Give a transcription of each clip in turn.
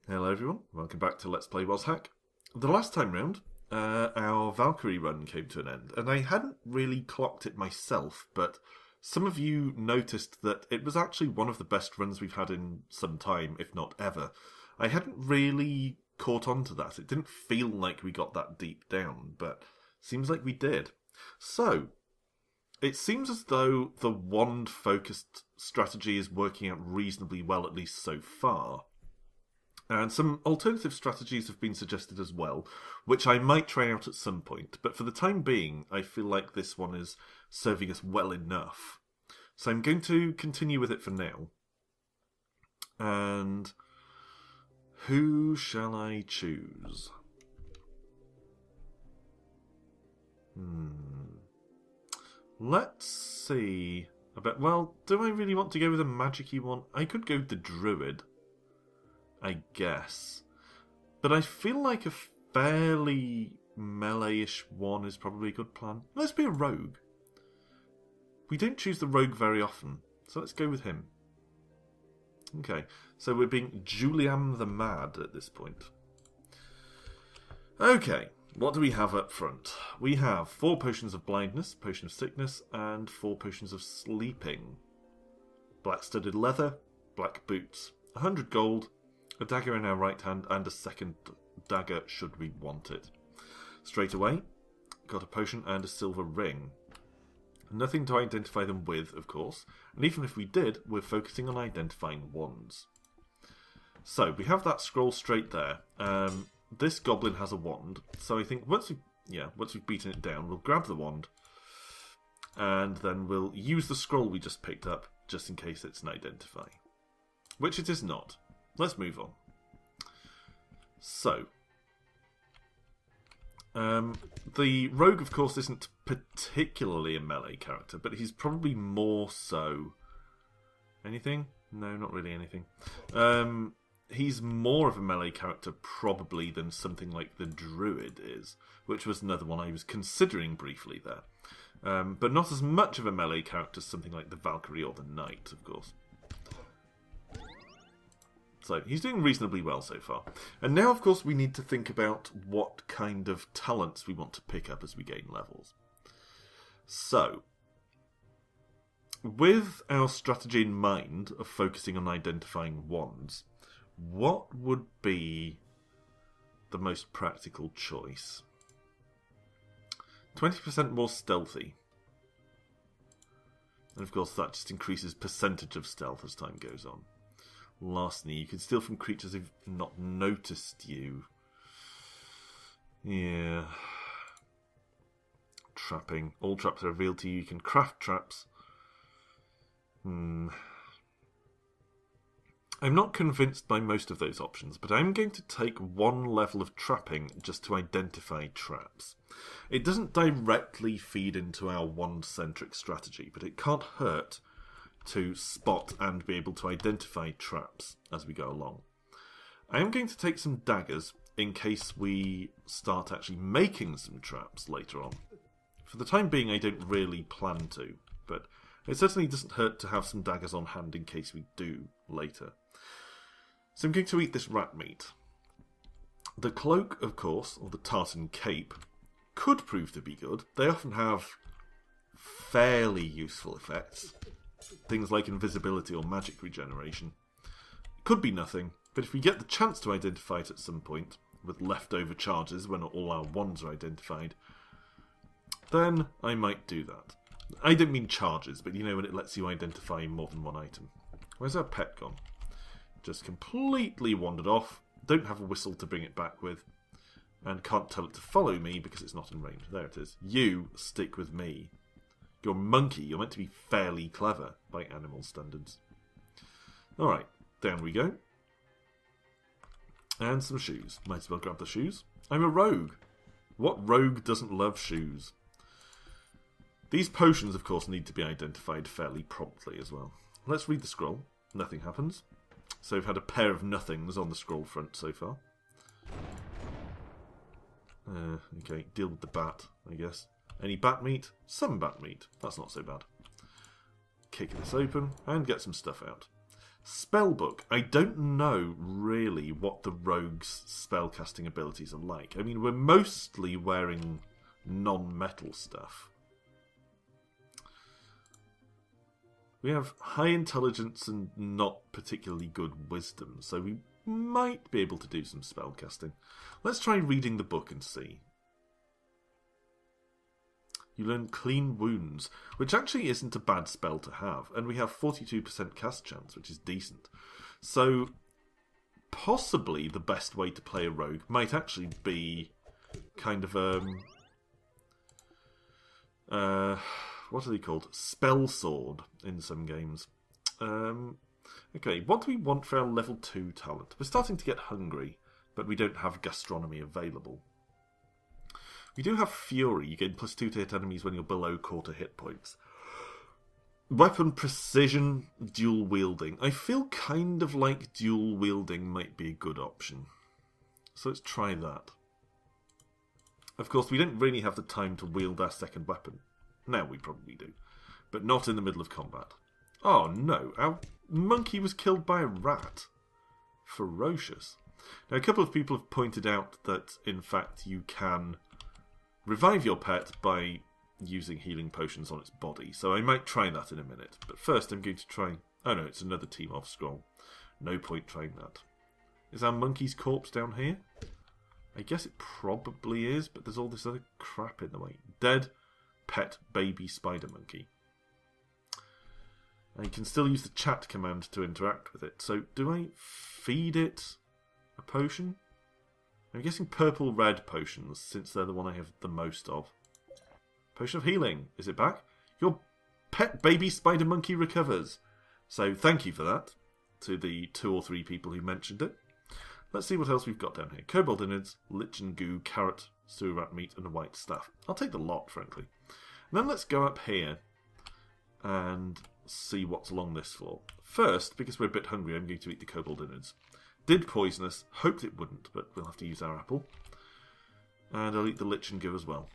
Hello everyone, welcome back to Let's Play WazHack. The last time round, our Valkyrie run came to an end, and I hadn't really clocked it myself, but some of you noticed that it was actually one of the best runs we've had in some time, if not ever. I hadn't really caught on to that. It didn't feel like we got that deep down, but seems like we did. So, it seems as though the wand-focused strategy is working out reasonably well, at least so far. And some alternative strategies have been suggested as well, which I might try out at some point. But for the time being, I feel like this one is serving us well enough. So I'm going to continue with it for now. And who shall I choose? Let's see. Well, do I really want to go with a magic-y one? I could go with the druid, I guess. But I feel like a fairly melee-ish one is probably a good plan. Let's be a rogue. We don't choose the rogue very often, so let's go with him. Okay, so we're being Julian the Mad at this point. Okay, what do we have up front? We have 4 potions of blindness, potion of sickness, and 4 potions of sleeping. Black studded leather, black boots, 100 gold, a dagger in our right hand, and a second dagger should we want it. Straight away, got a potion and a silver ring. Nothing to identify them with, of course, and even if we did, we're focusing on identifying wands. So, we have that scroll straight there. This goblin has a wand, so I think once we've beaten it down, we'll grab the wand, and then we'll use the scroll we just picked up, just in case it's an identify. Which it is not. Let's move on. So, the rogue, of course, isn't particularly a melee character, but he's probably more so. Anything? No, not really anything. He's more of a melee character probably than something like the druid is, which was another one I was considering briefly there. But not as much of a melee character as something like the Valkyrie or the knight, of course. So, he's doing reasonably well so far. And now, of course, we need to think about what kind of talents we want to pick up as we gain levels. So, with our strategy in mind of focusing on identifying wands, what would be the most practical choice? 20% more stealthy. And, of course, that just increases percentage of stealth as time goes on. Larceny, you can steal from creatures who've not noticed you. Yeah. Trapping. All traps are revealed to you. You can craft traps. I'm not convinced by most of those options, but I'm going to take one level of trapping just to identify traps. It doesn't directly feed into our wand-centric strategy, but it can't hurt to spot and be able to identify traps as we go along. I am going to take some daggers in case we start actually making some traps later on. For the time being, I don't really plan to, but it certainly doesn't hurt to have some daggers on hand in case we do later. So I'm going to eat this rat meat. The cloak, of course, or the tartan cape, could prove to be good. They often have fairly useful effects. Things like invisibility or magic regeneration. It could be nothing, but if we get the chance to identify it at some point, with leftover charges when all our wands are identified, then I might do that. I don't mean charges, but you know when it lets you identify more than one item. Where's our pet gone? Just completely wandered off, don't have a whistle to bring it back with, and can't tell it to follow me because it's not in range. There it is. You stick with me. You're a monkey. You're meant to be fairly clever by animal standards. Alright, down we go. And some shoes. Might as well grab the shoes. I'm a rogue. What rogue doesn't love shoes? These potions, of course, need to be identified fairly promptly as well. Let's read the scroll. Nothing happens. So we've had a pair of nothings on the scroll front so far. Okay, deal with the bat, I guess. Any bat meat? Some bat meat. That's not so bad. Kick this open and get some stuff out. Spellbook. I don't know really what the rogue's spellcasting abilities are like. I mean, we're mostly wearing non-metal stuff. We have high intelligence and not particularly good wisdom, so we might be able to do some spellcasting. Let's try reading the book and see. You learn Clean Wounds, which actually isn't a bad spell to have, and we have 42% cast chance, which is decent. So, possibly the best way to play a rogue might actually be kind of what are they called? Spell sword in some games. Okay, what do we want for our level 2 talent? We're starting to get hungry, but we don't have gastronomy available. We do have Fury. You gain +2 to hit enemies when you're below quarter hit points. Weapon precision, dual wielding. I feel kind of like dual wielding might be a good option. So let's try that. Of course, we don't really have the time to wield our second weapon. Now we probably do. But not in the middle of combat. Oh no, our monkey was killed by a rat. Ferocious. Now a couple of people have pointed out that, in fact, you can revive your pet by using healing potions on its body. So I might try that in a minute. But first I'm going to try... Oh no, it's another team off scroll. No point trying that. Is our monkey's corpse down here? I guess it probably is, but there's all this other crap in the way. Dead pet baby spider monkey. And you can still use the chat command to interact with it. So do I feed it a potion? I'm guessing purple-red potions, since they're the one I have the most of. Potion of healing. Is it back? Your pet baby spider monkey recovers. So thank you for that, to the 2 or 3 people who mentioned it. Let's see what else we've got down here. Kobold innards, lichen goo, carrot, sewer rat meat, and a white staff. I'll take the lot, frankly. And then let's go up here and see what's along this floor. First, because we're a bit hungry, I'm going to eat the kobold innards. Did poisonous, hoped it wouldn't, but we'll have to use our apple. And I'll eat the lichen goo as well.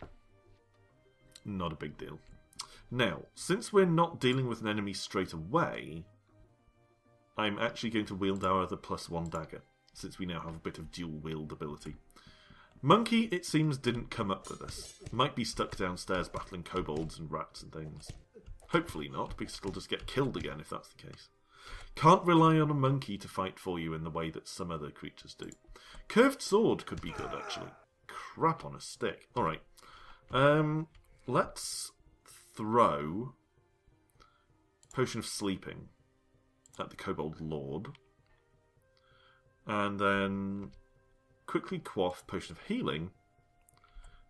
Not a big deal. Now, since we're not dealing with an enemy straight away, I'm actually going to wield our other +1 dagger, since we now have a bit of dual wield ability. Monkey, it seems, didn't come up with us. Might be stuck downstairs battling kobolds and rats and things. Hopefully not, because it'll just get killed again if that's the case. Can't rely on a monkey to fight for you in the way that some other creatures do. Curved sword could be good, actually. Crap on a stick. Alright. Let's throw Potion of Sleeping at the Kobold Lord. And then quickly quaff Potion of Healing.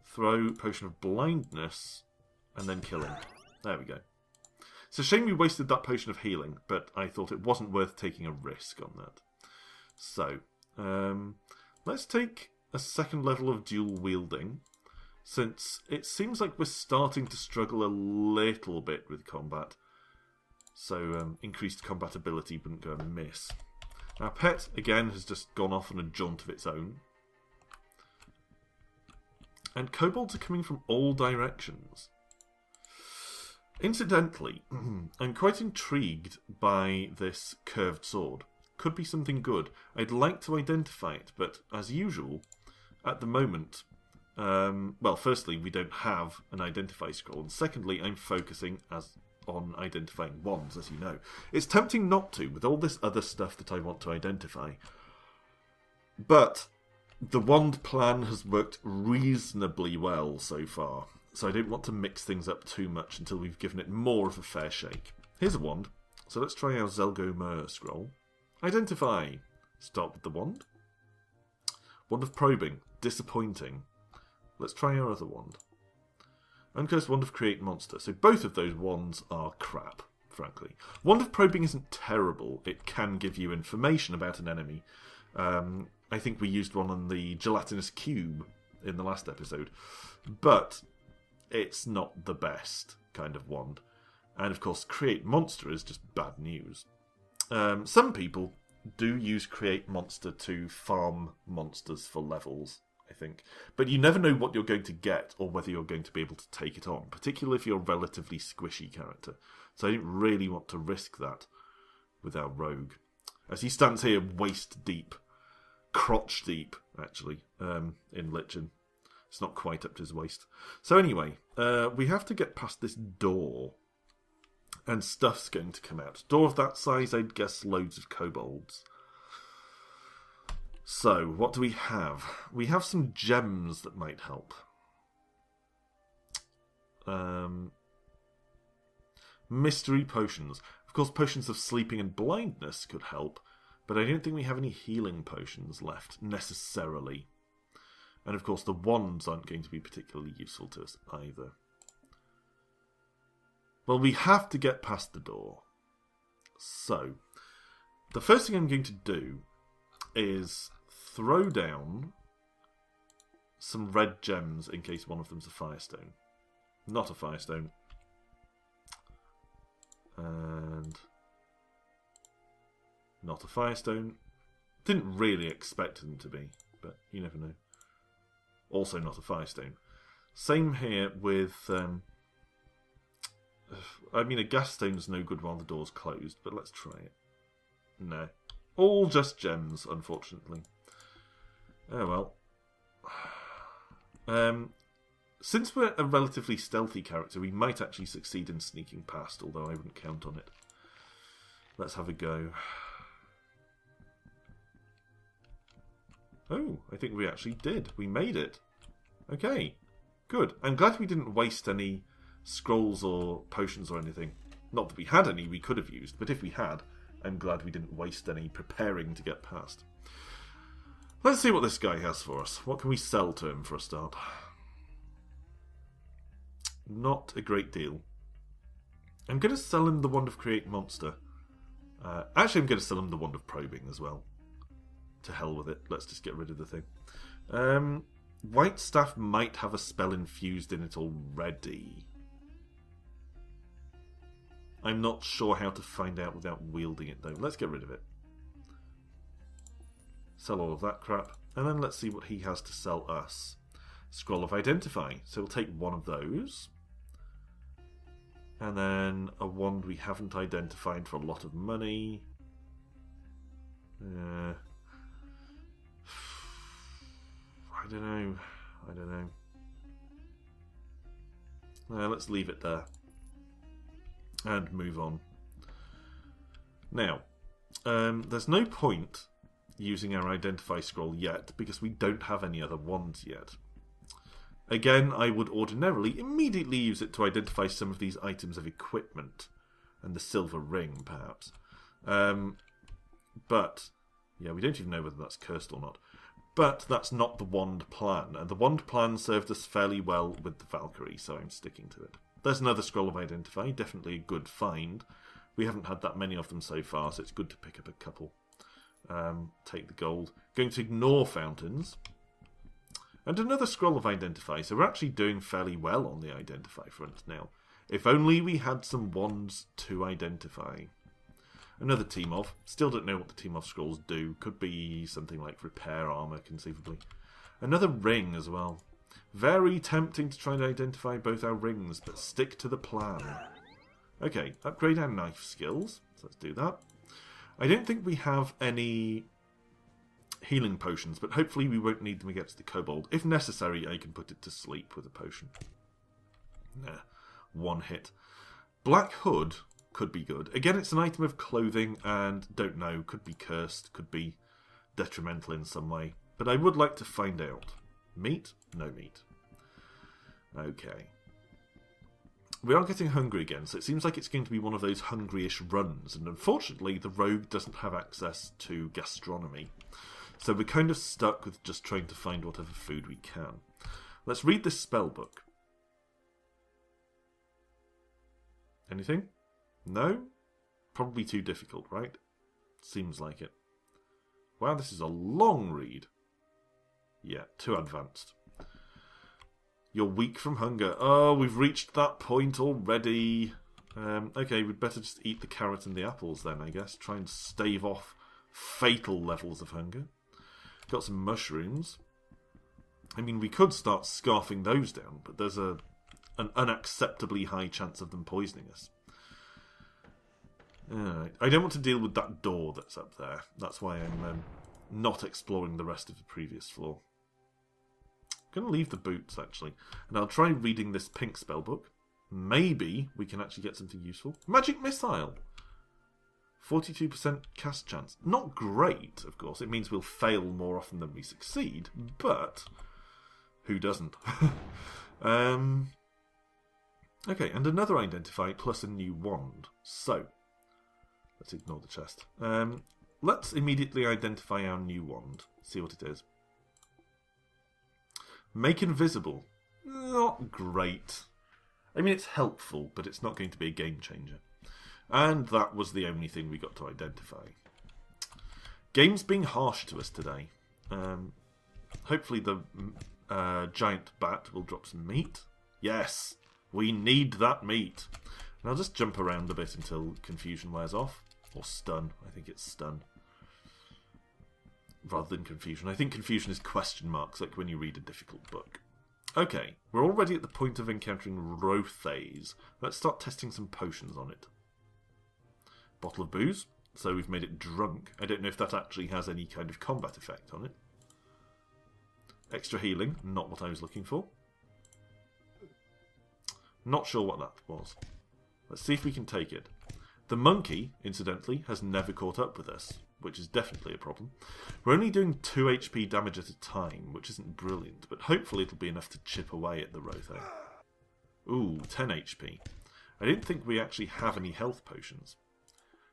Throw Potion of Blindness. And then kill him. There we go. It's a shame we wasted that Potion of Healing, but I thought it wasn't worth taking a risk on that. So, let's take a second level of dual wielding, since it seems like we're starting to struggle a little bit with combat. So, increased compatibility wouldn't go amiss. Our pet, again, has just gone off on a jaunt of its own. And kobolds are coming from all directions. Incidentally, I'm quite intrigued by this curved sword. Could be something good. I'd like to identify it, but as usual, at the moment, well, firstly, we don't have an identify scroll, and secondly, I'm focusing on identifying wands, as you know. It's tempting not to, with all this other stuff that I want to identify. But the wand plan has worked reasonably well so far. So I don't want to mix things up too much until we've given it more of a fair shake. Here's a wand. So let's try our Zelgomer scroll. Identify. Start with the wand. Wand of Probing. Disappointing. Let's try our other wand. Uncursed Wand of Create Monster. So both of those wands are crap, frankly. Wand of Probing isn't terrible. It can give you information about an enemy. I think we used one on the gelatinous cube in the last episode. But it's not the best kind of wand. And of course, Create Monster is just bad news. Some people do use Create Monster to farm monsters for levels, I think. But you never know what you're going to get or whether you're going to be able to take it on, particularly if you're a relatively squishy character. So I didn't really want to risk that with our rogue. as he stands here waist deep, crotch deep, actually, in lichen. It's not quite up to his waist. So anyway, we have to get past this door, and stuff's going to come out. Door of that size, I'd guess loads of kobolds. So, what do we have? We have some gems that might help. Mystery potions. Of course, potions of sleeping and blindness could help, but I don't think we have any healing potions left, necessarily. And of course, the wands aren't going to be particularly useful to us either. Well, we have to get past the door. So, the first thing I'm going to do is throw down some red gems in case one of them's a firestone. Not a firestone. And not a firestone. Didn't really expect them to be, but you never know. Also not a firestone. Same here with... I mean, a gas stone's no good while the door's closed, but let's try it. No. All just gems, unfortunately. Oh well. Since we're a relatively stealthy character, we might actually succeed in sneaking past, although I wouldn't count on it. Let's have a go. Oh, I think we actually did. We made it. Okay, good. I'm glad we didn't waste any scrolls or potions or anything. Not that we had any we could have used, but if we had, I'm glad we didn't waste any preparing to get past. Let's see what this guy has for us. What can we sell to him for a start? Not a great deal. I'm going to sell him the Wand of Create Monster. Actually, I'm going to sell him the Wand of Probing as well. To hell with it. Let's just get rid of the thing. White Staff might have a spell infused in it already. I'm not sure how to find out without wielding it, though. Let's get rid of it. Sell all of that crap. And then let's see what he has to sell us. Scroll of Identify. So we'll take one of those. And then a wand we haven't identified for a lot of money. I don't know. Let's leave it there. And move on. Now, there's no point using our Identify scroll yet, because we don't have any other wands yet. Again, I would ordinarily immediately use it to identify some of these items of equipment. And the silver ring, perhaps. But, yeah, we don't even know whether that's cursed or not. But that's not the wand plan. And the wand plan served us fairly well with the Valkyrie, so I'm sticking to it. There's another Scroll of Identify, definitely a good find. We haven't had that many of them so far, so it's good to pick up a couple. Take the gold. Going to ignore fountains. And another Scroll of Identify, so we're actually doing fairly well on the Identify front now. If only we had some wands to identify. Another Team of. Still don't know what the Team of scrolls do. Could be something like repair armor, conceivably. Another ring as well. Very tempting to try and identify both our rings, but stick to the plan. Okay, upgrade our knife skills. So let's do that. I don't think we have any healing potions, but hopefully we won't need them against the kobold. If necessary, I can put it to sleep with a potion. Nah, one hit. Black Hood could be good. Again, it's an item of clothing, and don't know, could be cursed, could be detrimental in some way. But I would like to find out. Meat? No meat. Okay. We are getting hungry again, so it seems like it's going to be one of those hungry-ish runs, and unfortunately the rogue doesn't have access to gastronomy. So we're kind of stuck with just trying to find whatever food we can. Let's read this spell book. Anything? No? Probably too difficult, right? Seems like it. Wow, this is a long read. Yeah, too advanced. You're weak from hunger. Oh, we've reached that point already. Okay, we'd better just eat the carrot and the apples then, I guess. Try and stave off fatal levels of hunger. Got some mushrooms. I mean, we could start scarfing those down, but there's an unacceptably high chance of them poisoning us. Alright. I don't want to deal with that door that's up there. That's why I'm not exploring the rest of the previous floor. I'm going to leave the boots, actually. And I'll try reading this pink spellbook. Maybe we can actually get something useful. Magic Missile! 42% cast chance. Not great, of course. It means we'll fail more often than we succeed. But who doesn't? Okay, and another identify plus a new wand. So, let's ignore the chest. Let's immediately identify our new wand. See what it is. Make invisible. Not great. I mean, it's helpful, but it's not going to be a game changer. And that was the only thing we got to identify. Game's being harsh to us today. Hopefully the giant bat will drop some meat. Yes, we need that meat. And I'll just jump around a bit until confusion wears off. Or stun. I think it's stun. Rather than confusion. I think confusion is question marks, like when you read a difficult book. Okay, we're already at the point of encountering Rothase. Let's start testing some potions on it. Bottle of booze. So we've made it drunk. I don't know if that actually has any kind of combat effect on it. Extra healing. Not what I was looking for. Not sure what that was. Let's see if we can take it. The monkey, incidentally, has never caught up with us, which is definitely a problem. We're only doing 2 HP damage at a time, which isn't brilliant, but hopefully it'll be enough to chip away at the Rotho. Ooh, 10 HP. I didn't think we actually have any health potions.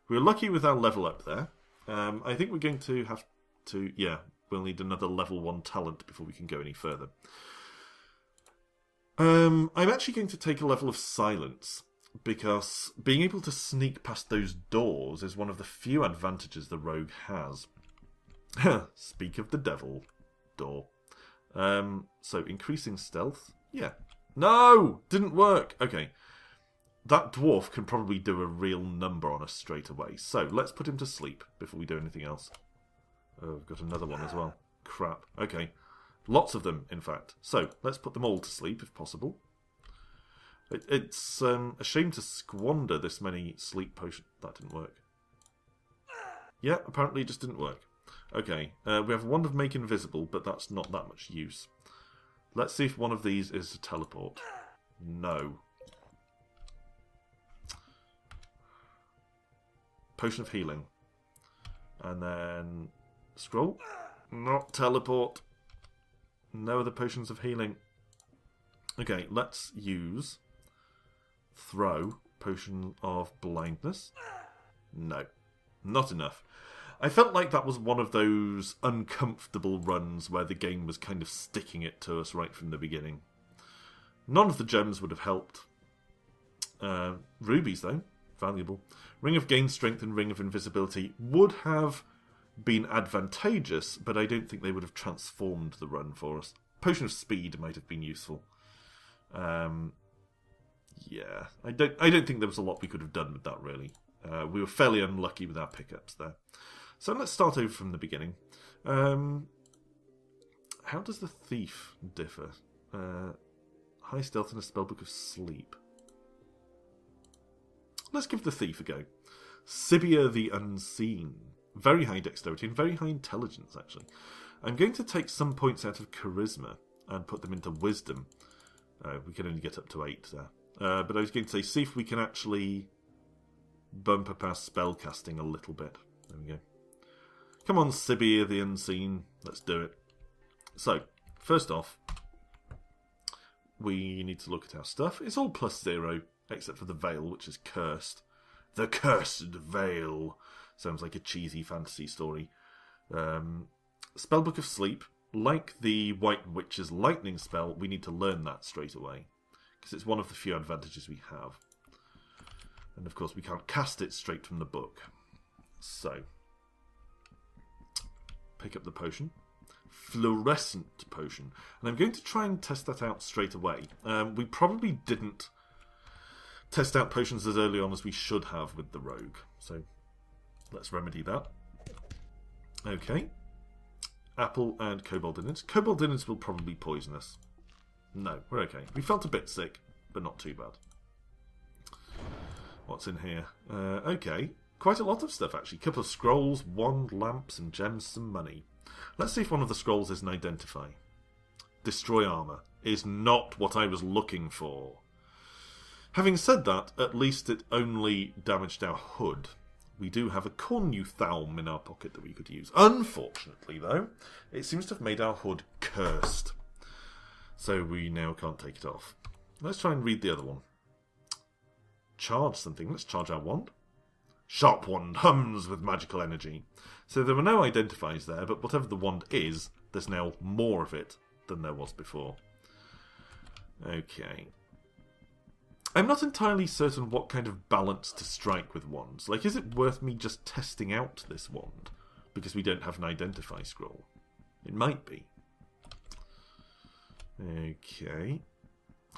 We were lucky with our level up there. I think we're going to have to... Yeah, we'll need another level 1 talent before we can go any further. I'm actually going to take a level of silence, because being able to sneak past those doors is one of the few advantages the rogue has. Speak of the devil. Door. So, increasing stealth? Yeah. No! Didn't work! Okay. That dwarf can probably do a real number on us straight away. So, let's put him to sleep before we do anything else. Oh, we've got another one as well. Crap. Okay. Lots of them, in fact. So, let's put them all to sleep, if possible. It's a shame to squander this many sleep potions. That didn't work. Yeah, apparently it just didn't work. Okay, we have a wand of make invisible, but that's not that much use. Let's see if one of these is a teleport. No. Potion of healing. And then... scroll. Not teleport. No other potions of healing. Okay, let's use... throw. Potion of blindness. No. Not enough. I felt like that was one of those uncomfortable runs where the game was kind of sticking it to us right from the beginning. None of the gems would have helped. Rubies, though. Valuable. Ring of Gain Strength and Ring of Invisibility would have been advantageous, but I don't think they would have transformed the run for us. Potion of Speed might have been useful. Yeah, I don't think there was a lot we could have done with that, really. We were fairly unlucky with our pickups there. So let's start over from the beginning. How does the Thief differ? High Stealth and a Spellbook of Sleep. Let's give the Thief a go. Sibia the Unseen. Very high dexterity and very high intelligence, actually. I'm going to take some points out of Charisma and put them into Wisdom. We can only get up to 8 there. But I was going to say, see if we can actually bump up our spellcasting a little bit. There we go. Come on, Sibia the Unseen. Let's do it. So, first off, we need to look at our stuff. It's all +0, except for the veil, which is cursed. The Cursed Veil. Sounds like a cheesy fantasy story. Spellbook of Sleep. Like the White Witch's lightning spell, we need to learn that straight away. Because it's one of the few advantages we have. And of course we can't cast it straight from the book. So, pick up the potion. Fluorescent potion. And I'm going to try and test that out straight away. We probably didn't test out potions as early on as we should have with the rogue. So, let's remedy that. Okay. Apple and Cobalt Innards. Cobalt Innards will probably poison us. No, we're okay. We felt a bit sick, but not too bad. What's in here? Okay. quite a lot of stuff, actually. Couple of scrolls, wand, lamps, and gems, some money. Let's see if one of the scrolls is an identify. Destroy armor is not what I was looking for. Having said that, at least it only damaged our hood. We do have a cornuthalm in our pocket that we could use. Unfortunately, though, it seems to have made our hood cursed. So we now can't take it off. Let's try and read the other one. Charge something. Let's charge our wand. Sharp wand hums with magical energy. So there were no identifiers there, but whatever the wand is, there's now more of it than there was before. Okay. I'm not entirely certain what kind of balance to strike with wands. Like, is it worth me just testing out this wand? Because we don't have an identify scroll. It might be. Okay.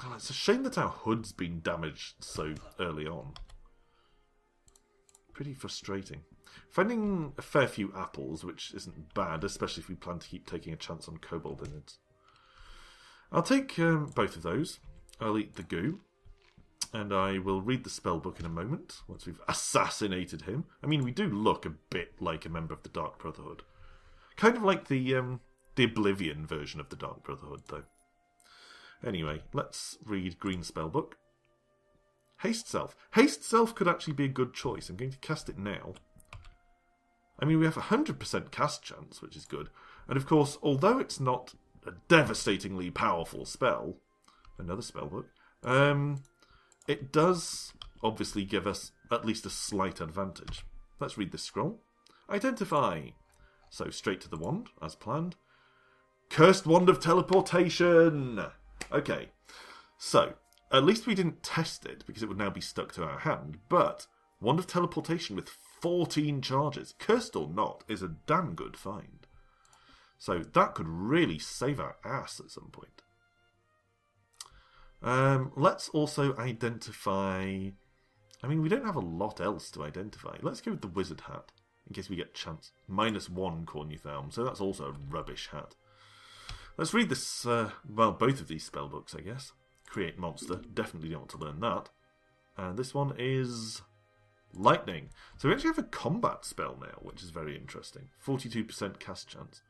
Oh, it's a shame that our hood's been damaged so early on. Pretty frustrating. Finding a fair few apples, which isn't bad, especially if we plan to keep taking a chance on kobold innards. I'll take both of those. I'll eat the goo. And I will read the spellbook in a moment, once we've assassinated him. I mean, we do look a bit like a member of the Dark Brotherhood. Kind of like the Oblivion version of the Dark Brotherhood, though. Anyway, let's read Green Spellbook. Haste Self. Haste Self could actually be a good choice. I'm going to cast it now. I mean, we have a 100% cast chance, which is good. And of course, although it's not a devastatingly powerful spell, another spellbook, it does obviously give us at least a slight advantage. Let's read this scroll. Identify. So straight to the wand, as planned. Cursed Wand of Teleportation. Okay, so at least we didn't test it because it would now be stuck to our hand, but Wand of Teleportation with 14 charges, cursed or not, is a damn good find. So that could really save our ass at some point. Let's also identify... I mean, we don't have a lot else to identify. Let's go with the wizard hat, in case we get chance. -1 cornuthalm, so that's also a rubbish hat. Let's read this, well, both of these spellbooks, I guess. Create monster, definitely don't want to learn that. And this one is... lightning. So we actually have a combat spell now, which is very interesting. 42% cast chance.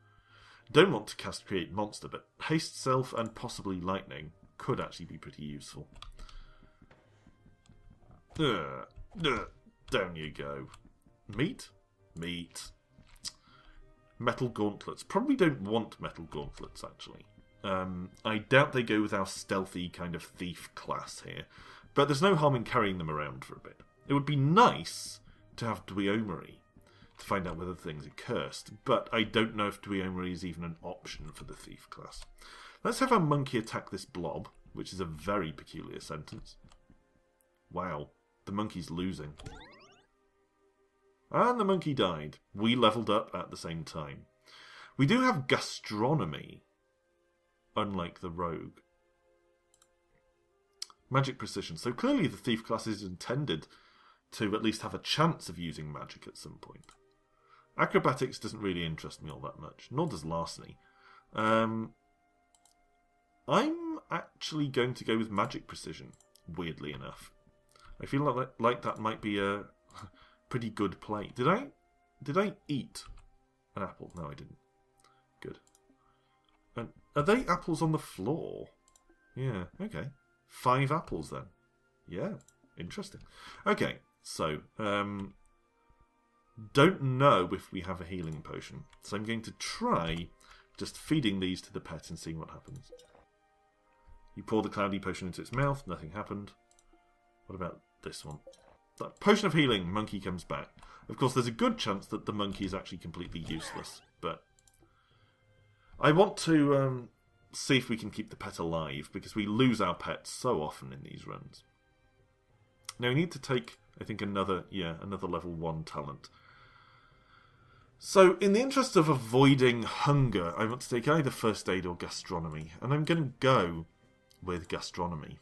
Don't want to cast Create Monster, but Haste Self and possibly Lightning could actually be pretty useful. Down you go. Meat? Meat. Metal Gauntlets. Probably don't want Metal Gauntlets, actually. I doubt they go with our stealthy kind of thief class here. But there's no harm in carrying them around for a bit. It would be nice to have Dweomery to find out whether things are cursed, but I don't know if Dweomery is even an option for the thief class. Let's have our monkey attack this blob, which is a very peculiar sentence. Wow, the monkey's losing. And the monkey died. We leveled up at the same time. We do have gastronomy, unlike the rogue. Magic precision. So clearly the thief class is intended to at least have a chance of using magic at some point. Acrobatics doesn't really interest me all that much, nor does larceny. I'm actually going to go with magic precision, weirdly enough. I feel like that might be a pretty good play. Did I eat an apple? No, I didn't. Good. And are they apples on the floor? Yeah, okay. 5 apples then. Yeah, interesting. Okay, so, don't know if we have a healing potion. So I'm going to try just feeding these to the pet and seeing what happens. You pour the cloudy potion into its mouth, nothing happened. What about this one? That potion of healing, monkey comes back. Of course, there's a good chance that the monkey is actually completely useless, but I want to see if we can keep the pet alive, because we lose our pets so often in these runs. Now we need to take, I think, another level 1 talent. So, in the interest of avoiding hunger, I want to take either first aid or gastronomy, and I'm going to go with gastronomy.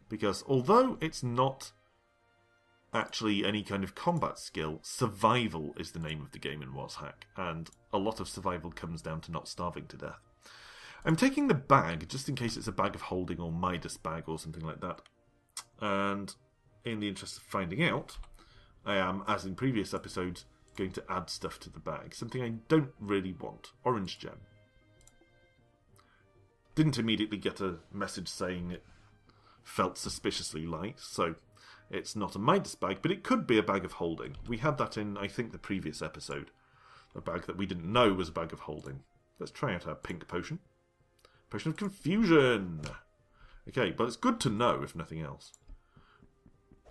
Because although it's not actually any kind of combat skill, survival is the name of the game in WazHack, and a lot of survival comes down to not starving to death. I'm taking the bag, just in case it's a bag of holding or Midas bag or something like that. And in the interest of finding out, I am, as in previous episodes, going to add stuff to the bag. Something I don't really want. Orange gem. Didn't immediately get a message saying it felt suspiciously light, so it's not a Midas bag, but it could be a bag of holding. We had that in, I think, the previous episode. A bag that we didn't know was a bag of holding. Let's try out our pink potion. Potion of confusion! Okay, but it's good to know, if nothing else.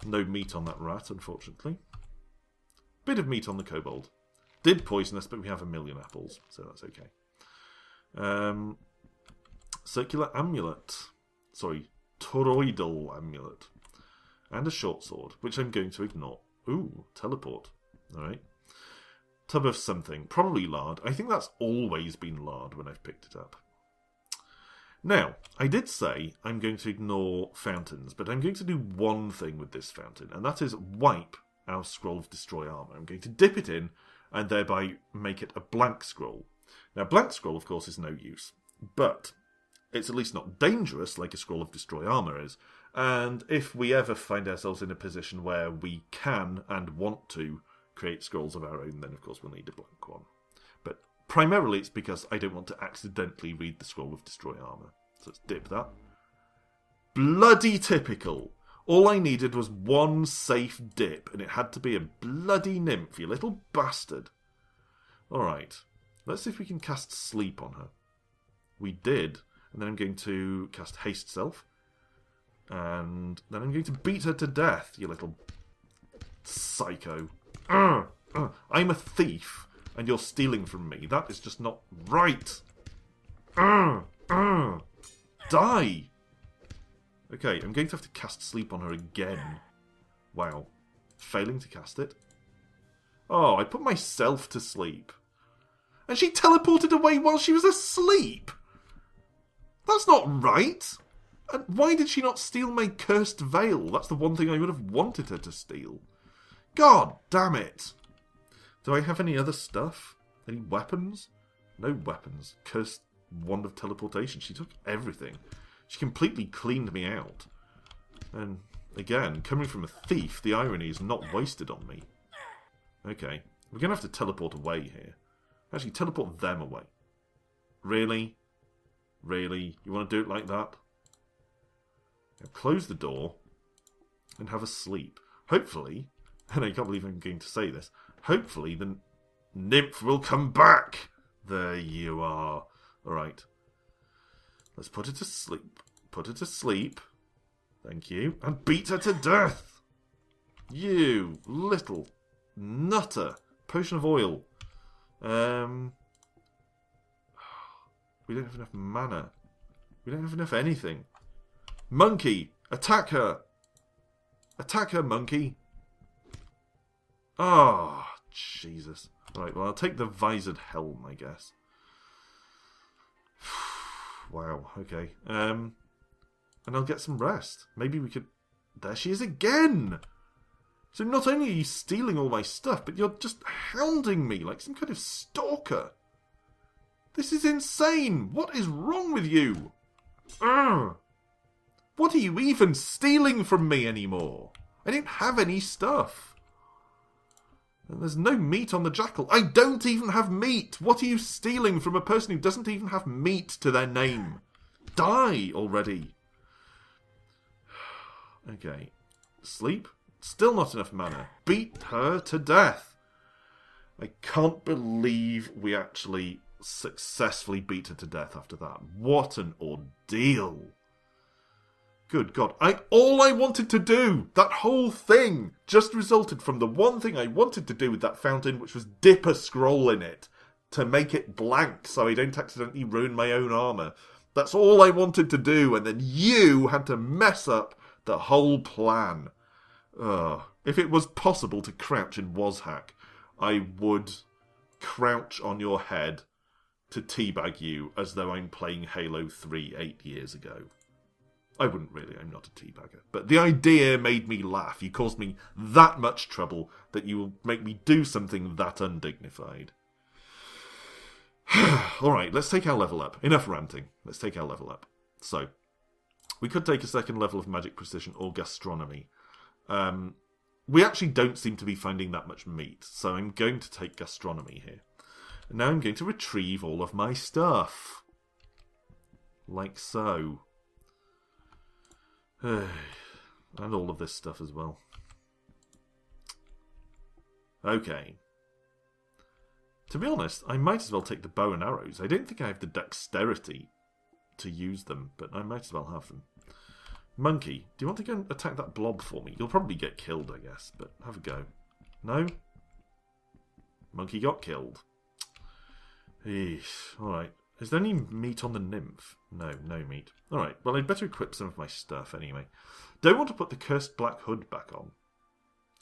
No meat on that rat, unfortunately. Bit of meat on the kobold. Did poison us, but we have 1,000,000 apples, so that's okay. Circular amulet. Sorry, toroidal amulet. And a short sword, which I'm going to ignore. Ooh, teleport. Alright. Tub of something. Probably lard. I think that's always been lard when I've picked it up. Now, I did say I'm going to ignore fountains, but I'm going to do one thing with this fountain, and that is wipe our scroll of destroy armor. I'm going to dip it in, and thereby make it a blank scroll. Now, blank scroll, of course, is no use, but it's at least not dangerous like a scroll of destroy armor is, and if we ever find ourselves in a position where we can and want to create scrolls of our own, then of course we'll need a blank one. But primarily it's because I don't want to accidentally read the scroll of destroy armor. So let's dip that. Bloody typical. All I needed was one safe dip, and it had to be a bloody nymph, you little bastard. Alright, let's see if we can cast sleep on her. We did, and then I'm going to cast haste self, and then I'm going to beat her to death, you little psycho. I'm a thief, and you're stealing from me. That is just not right. Die! Okay, I'm going to have to cast sleep on her again. Wow. Failing to cast it. Oh, I put myself to sleep. And she teleported away while she was asleep! That's not right! And why did she not steal my cursed veil? That's the one thing I would have wanted her to steal. God damn it! Do I have any other stuff? Any weapons? No weapons. Cursed wand of teleportation. She took everything. She completely cleaned me out. And, again, coming from a thief, the irony is not wasted on me. Okay. We're going to have to teleport away here. Actually, teleport them away. Really? Really? You want to do it like that? Now, close the door and have a sleep. Hopefully, and I can't believe I'm going to say this, hopefully the nymph will come back. There you are. Alright. Let's put her to sleep. Put her to sleep. Thank you. And beat her to death. You little nutter. Potion of oil. We don't have enough mana. We don't have enough anything. Monkey! Attack her! Attack her, monkey! Oh, Jesus. Right, well, I'll take the visored helm, I guess. Wow, okay. And I'll get some rest. Maybe we could... There she is again! So not only are you stealing all my stuff, but you're just hounding me like some kind of stalker. This is insane! What is wrong with you? What are you even stealing from me anymore? I don't have any stuff. And there's no meat on the jackal. I don't even have meat! What are you stealing from a person who doesn't even have meat to their name? Die already! Okay. Sleep? Still not enough mana. Beat her to death! I can't believe we actually successfully beat her to death after that. What an ordeal! Good God. All I wanted to do, that whole thing, just resulted from the one thing I wanted to do with that fountain, which was dip a scroll in it to make it blank so I don't accidentally ruin my own armour. That's all I wanted to do, and then you had to mess up the whole plan. If it was possible to crouch in WazHack, I would crouch on your head to teabag you as though I'm playing Halo 3 8 years ago. I wouldn't really, I'm not a teabagger. But the idea made me laugh. You caused me that much trouble that you will make me do something that undignified. Alright, let's take our level up. Enough ranting. Let's take our level up. So, we could take a second level of magic precision or gastronomy. we actually don't seem to be finding that much meat, so I'm going to take gastronomy here. And now I'm going to retrieve all of my stuff. Like so. And all of this stuff as well. Okay. To be honest, I might as well take the bow and arrows. I don't think I have the dexterity to use them, but I might as well have them. Monkey, do you want to go and attack that blob for me? You'll probably get killed, I guess, but have a go. No? Monkey got killed. Eesh. Alright. Is there any meat on the nymph? No, no meat. Alright, well I'd better equip some of my stuff anyway. Don't want to put the cursed black hood back on.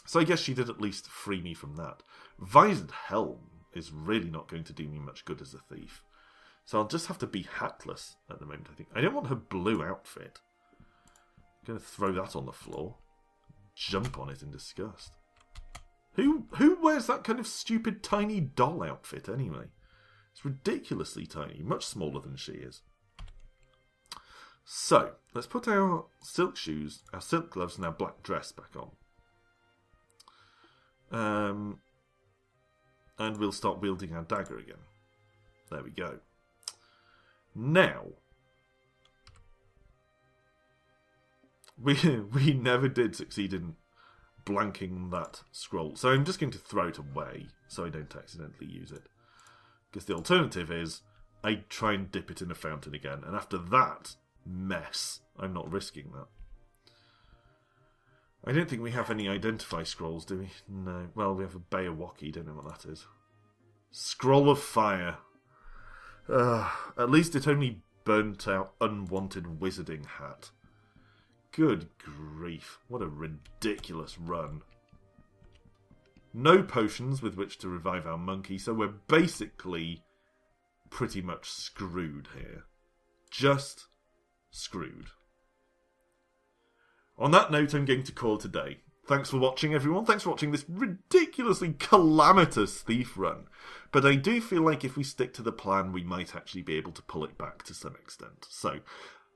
So I guess she did at least free me from that. Visored helm is really not going to do me much good as a thief. So I'll just have to be hatless at the moment, I think. I don't want her blue outfit. I'm going to throw that on the floor. Jump on it in disgust. Who wears that kind of stupid tiny doll outfit anyway? It's ridiculously tiny, much smaller than she is. So, let's put our silk shoes, our silk gloves and our black dress back on. And we'll start wielding our dagger again. There we go. Now, we never did succeed in blanking that scroll. So I'm just going to throw it away so I don't accidentally use it. Because the alternative is I try and dip it in a fountain again. And after that mess, I'm not risking that. I don't think we have any identify scrolls, do we? No. Well, we have a Bayawaki, don't know what that is. Scroll of Fire. At least it only burnt out unwanted wizarding hat. Good grief. What a ridiculous run. No potions with which to revive our monkey, so we're basically pretty much screwed here. Just screwed. On that note, I'm going to call it a day. Thanks for watching, everyone. Thanks for watching this ridiculously calamitous thief run. But I do feel like if we stick to the plan, we might actually be able to pull it back to some extent. So,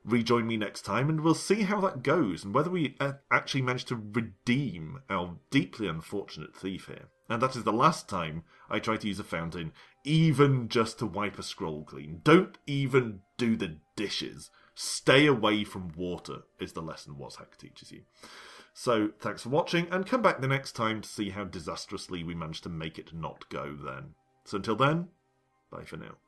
rejoin me next time and we'll see how that goes and whether we actually manage to redeem our deeply unfortunate thief here. And that is the last time I try to use a fountain, even just to wipe a scroll clean. Don't even do the dishes. Stay away from water is the lesson WazHack teaches you. So, thanks for watching, and come back the next time to see how disastrously we managed to make it not go then. So until then, bye for now.